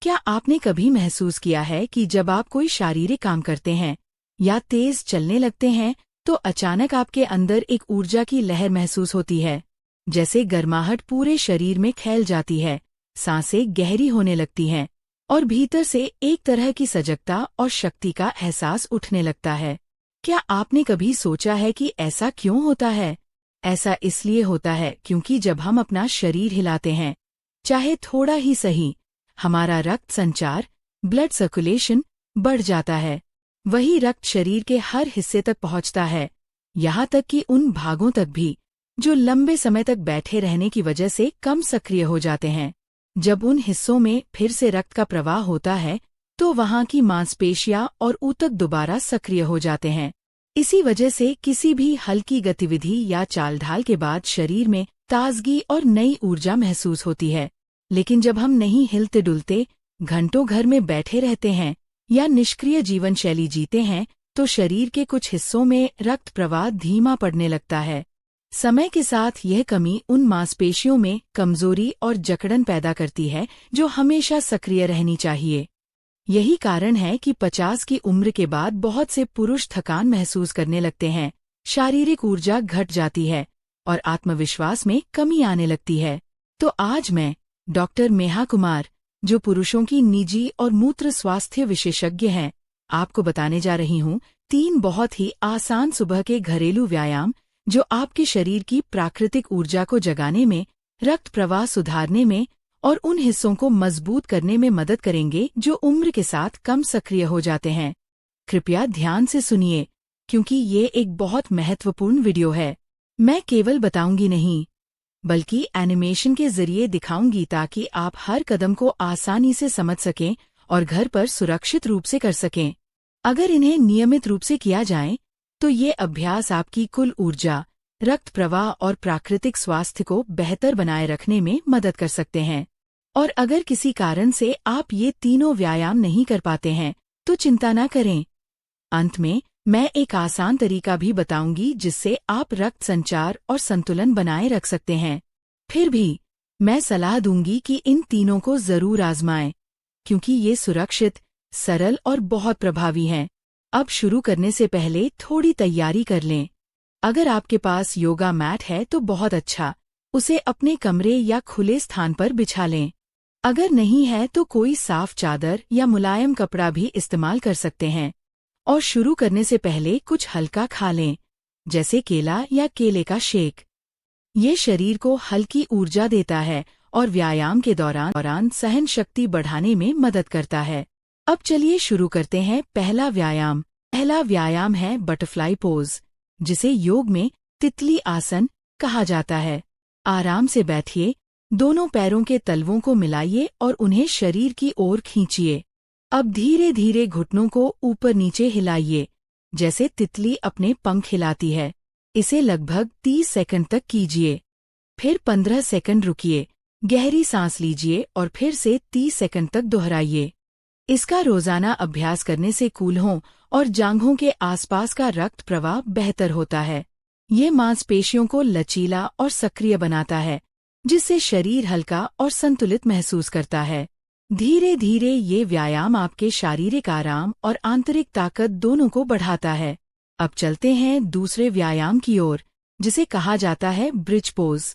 क्या आपने कभी महसूस किया है कि जब आप कोई शारीरिक काम करते हैं या तेज चलने लगते हैं तो अचानक आपके अंदर एक ऊर्जा की लहर महसूस होती है, जैसे गर्माहट पूरे शरीर में फैल जाती है, सांसें गहरी होने लगती हैं और भीतर से एक तरह की सजगता और शक्ति का एहसास उठने लगता है। क्या आपने कभी सोचा है कि ऐसा क्यों होता है? ऐसा इसलिए होता है क्योंकि जब हम अपना शरीर हिलाते हैं, चाहे थोड़ा ही सही, हमारा रक्त संचार, ब्लड सर्कुलेशन बढ़ जाता है। वही रक्त शरीर के हर हिस्से तक पहुंचता है, यहाँ तक कि उन भागों तक भी जो लंबे समय तक बैठे रहने की वजह से कम सक्रिय हो जाते हैं। जब उन हिस्सों में फिर से रक्त का प्रवाह होता है तो वहाँ की मांसपेशियां और ऊतक दोबारा सक्रिय हो जाते हैं। इसी वजह से किसी भी हल्की गतिविधि या चालढाल के बाद शरीर में ताजगी और नई ऊर्जा महसूस होती है। लेकिन जब हम नहीं हिलते डुलते, घंटों घर में बैठे रहते हैं या निष्क्रिय जीवन शैली जीते हैं तो शरीर के कुछ हिस्सों में रक्त प्रवाह धीमा पड़ने लगता है। समय के साथ यह कमी उन मांसपेशियों में कमजोरी और जकड़न पैदा करती है जो हमेशा सक्रिय रहनी चाहिए। यही कारण है कि 50 की उम्र के बाद बहुत से पुरुष थकान महसूस करने लगते हैं, शारीरिक ऊर्जा घट जाती है और आत्मविश्वास में कमी आने लगती है। तो आज मैं डॉक्टर मेहा कुमार, जो पुरुषों की निजी और मूत्र स्वास्थ्य विशेषज्ञ हैं, आपको बताने जा रही हूँ 3 बहुत ही आसान सुबह के घरेलू व्यायाम जो आपके शरीर की प्राकृतिक ऊर्जा को जगाने में, रक्त प्रवाह सुधारने में और उन हिस्सों को मजबूत करने में मदद करेंगे जो उम्र के साथ कम सक्रिय हो जाते हैं। कृपया ध्यान से सुनिए, क्योंकि ये एक बहुत महत्वपूर्ण वीडियो है। मैं केवल बताऊंगी नहीं, बल्कि एनिमेशन के जरिए दिखाऊंगी ताकि आप हर कदम को आसानी से समझ सकें और घर पर सुरक्षित रूप से कर सकें। अगर इन्हें नियमित रूप से किया जाए तो ये अभ्यास आपकी कुल ऊर्जा, रक्त प्रवाह और प्राकृतिक स्वास्थ्य को बेहतर बनाए रखने में मदद कर सकते हैं। और अगर किसी कारण से आप ये तीनों व्यायाम नहीं कर पाते हैं तो चिंता न करें। अंत में मैं एक आसान तरीका भी बताऊंगी जिससे आप रक्त संचार और संतुलन बनाए रख सकते हैं। फिर भी मैं सलाह दूंगी कि इन तीनों को जरूर आजमाएं, क्योंकि ये सुरक्षित, सरल और बहुत प्रभावी हैं। अब शुरू करने से पहले थोड़ी तैयारी कर लें। अगर आपके पास योगा मैट है तो बहुत अच्छा, उसे अपने कमरे या खुले स्थान पर बिछा लें। अगर नहीं है तो कोई साफ चादर या मुलायम कपड़ा भी इस्तेमाल कर सकते हैं। और शुरू करने से पहले कुछ हल्का खा लें, जैसे केला या केले का शेक। ये शरीर को हल्की ऊर्जा देता है और व्यायाम के दौरान सहन शक्ति बढ़ाने में मदद करता है। अब चलिए शुरू करते हैं। पहला व्यायाम है बटरफ्लाई पोज, जिसे योग में तितली आसन कहा जाता है। आराम से बैठिए, दोनों पैरों के तलवों को मिलाइए और उन्हें शरीर की ओर खींचिए। अब धीरे धीरे घुटनों को ऊपर नीचे हिलाइए, जैसे तितली अपने पंख हिलाती है। इसे लगभग 30 सेकंड तक कीजिए। फिर 15 सेकंड रुकिए, गहरी सांस लीजिए और फिर से 30 सेकंड तक दोहराइए। इसका रोजाना अभ्यास करने से कूल्हों और जांघों के आसपास का रक्त प्रवाह बेहतर होता है। ये मांसपेशियों को लचीला और सक्रिय बनाता है, जिससे शरीर हल्का और संतुलित महसूस करता है। धीरे धीरे ये व्यायाम आपके शारीरिक आराम और आंतरिक ताकत दोनों को बढ़ाता है। अब चलते हैं दूसरे व्यायाम की ओर, जिसे कहा जाता है ब्रिज पोज।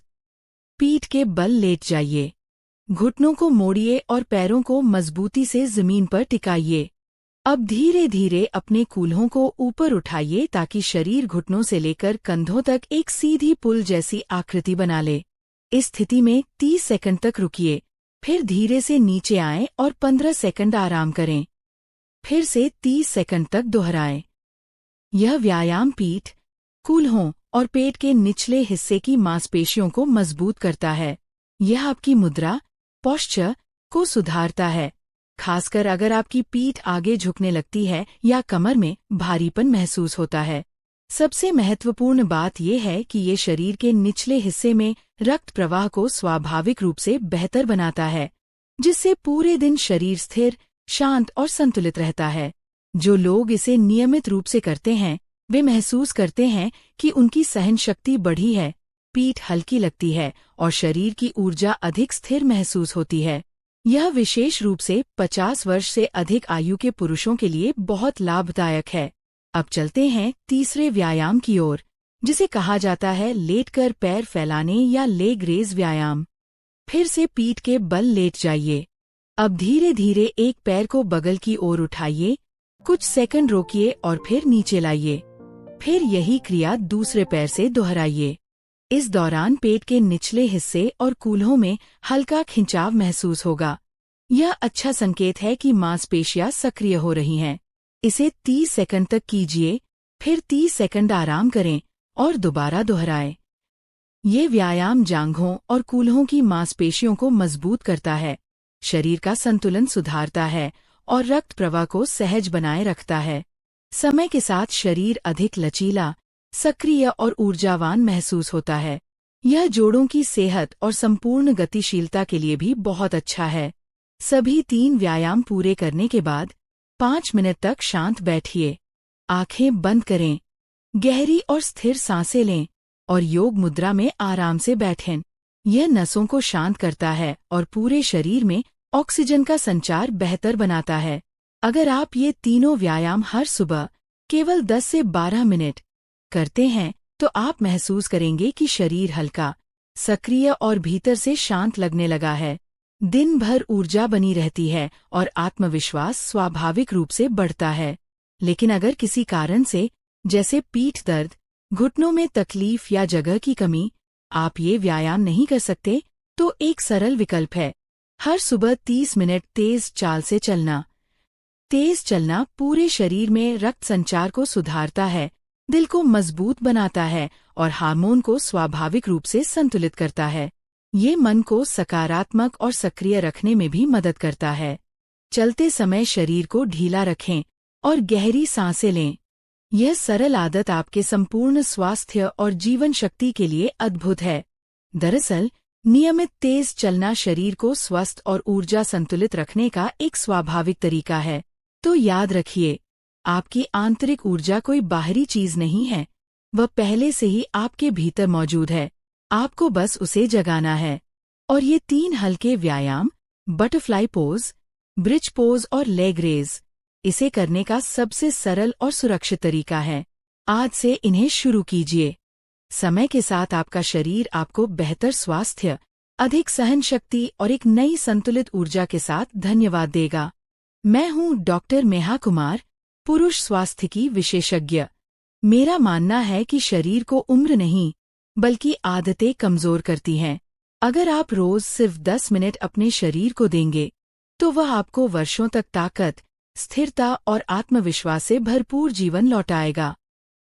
पीठ के बल लेट जाइए, घुटनों को मोड़िए और पैरों को मजबूती से जमीन पर टिकाइए। अब धीरे धीरे अपने कूल्हों को ऊपर उठाइए ताकि शरीर घुटनों से लेकर कंधों तक एक सीधी पुल जैसी आकृति बना ले। इस स्थिति में 30 सेकंड तक रुकिए, फिर धीरे से नीचे आएं और 15 सेकंड आराम करें। फिर से 30 सेकंड तक दोहराएं। यह व्यायाम पीठ, कूल्हों और पेट के निचले हिस्से की मांसपेशियों को मजबूत करता है। यह आपकी मुद्रा, पोस्चर को सुधारता है, खासकर अगर आपकी पीठ आगे झुकने लगती है या कमर में भारीपन महसूस होता है। सबसे महत्वपूर्ण बात यह है कि ये शरीर के निचले हिस्से में रक्त प्रवाह को स्वाभाविक रूप से बेहतर बनाता है, जिससे पूरे दिन शरीर स्थिर, शांत और संतुलित रहता है। जो लोग इसे नियमित रूप से करते हैं वे महसूस करते हैं कि उनकी सहन शक्ति बढ़ी है, पीठ हल्की लगती है और शरीर की ऊर्जा अधिक स्थिर महसूस होती है। यह विशेष रूप से 50 वर्ष से अधिक आयु के पुरुषों के लिए बहुत लाभदायक है। अब चलते हैं तीसरे व्यायाम की ओर, जिसे कहा जाता है लेटकर पैर फैलाने या लेग रेज व्यायाम। फिर से पीठ के बल लेट जाइए। अब धीरे धीरे एक पैर को बगल की ओर उठाइए, कुछ सेकंड रोकिए और फिर नीचे लाइए। फिर यही क्रिया दूसरे पैर से दोहराइए। इस दौरान पेट के निचले हिस्से और कूल्हों में हल्का खिंचाव महसूस होगा। यह अच्छा संकेत है कि मांसपेशियां सक्रिय हो रही हैं। इसे 30 सेकंड तक कीजिए, फिर 30 सेकंड आराम करें और दोबारा दोहराएं। ये व्यायाम जांघों और कूल्हों की मांसपेशियों को मजबूत करता है, शरीर का संतुलन सुधारता है और रक्त प्रवाह को सहज बनाए रखता है। समय के साथ शरीर अधिक लचीला, सक्रिय और ऊर्जावान महसूस होता है। यह जोड़ों की सेहत और संपूर्ण गतिशीलता के लिए भी बहुत अच्छा है। सभी 3 व्यायाम पूरे करने के बाद 5 मिनट तक शांत बैठिए। आंखें बंद करें, गहरी और स्थिर सांसें लें और योग मुद्रा में आराम से बैठें। यह नसों को शांत करता है और पूरे शरीर में ऑक्सीजन का संचार बेहतर बनाता है। अगर आप ये तीनों व्यायाम हर सुबह केवल 10 से 12 मिनट करते हैं, तो आप महसूस करेंगे कि शरीर हल्का, सक्रिय और भीतर से शांत लगने लगा है। दिन भर ऊर्जा बनी रहती है और आत्मविश्वास स्वाभाविक रूप से बढ़ता है। लेकिन अगर किसी कारण से, जैसे पीठ दर्द, घुटनों में तकलीफ या जगह की कमी, आप ये व्यायाम नहीं कर सकते, तो एक सरल विकल्प है। हर सुबह 30 मिनट तेज चाल से चलना। तेज चलना पूरे शरीर में रक्त संचार को सुधारता है, दिल को मजबूत बनाता है और हार्मोन को स्वाभाविक रूप से संतुलित करता है। ये मन को सकारात्मक और सक्रिय रखने में भी मदद करता है। चलते समय शरीर को ढीला रखें और गहरी सांसें लें। यह सरल आदत आपके संपूर्ण स्वास्थ्य और जीवन शक्ति के लिए अद्भुत है। दरअसल, नियमित तेज चलना शरीर को स्वस्थ और ऊर्जा संतुलित रखने का एक स्वाभाविक तरीका है। तो याद रखिए, आपकी आंतरिक ऊर्जा कोई बाहरी चीज नहीं है, वह पहले से ही आपके भीतर मौजूद है। आपको बस उसे जगाना है। और ये 3 हल्के व्यायाम, बटरफ्लाई पोज, ब्रिज पोज और लेग रेज, इसे करने का सबसे सरल और सुरक्षित तरीका है। आज से इन्हें शुरू कीजिए। समय के साथ आपका शरीर आपको बेहतर स्वास्थ्य, अधिक सहन शक्ति और एक नई संतुलित ऊर्जा के साथ धन्यवाद देगा। मैं हूँ डॉक्टर मेहा कुमार, पुरुष स्वास्थ्य की विशेषज्ञ। मेरा मानना है कि शरीर को उम्र नहीं, बल्कि आदतें कमजोर करती हैं। अगर आप रोज सिर्फ 10 मिनट अपने शरीर को देंगे, तो वह आपको वर्षों तक ताकत, स्थिरता और आत्मविश्वास से भरपूर जीवन लौटाएगा।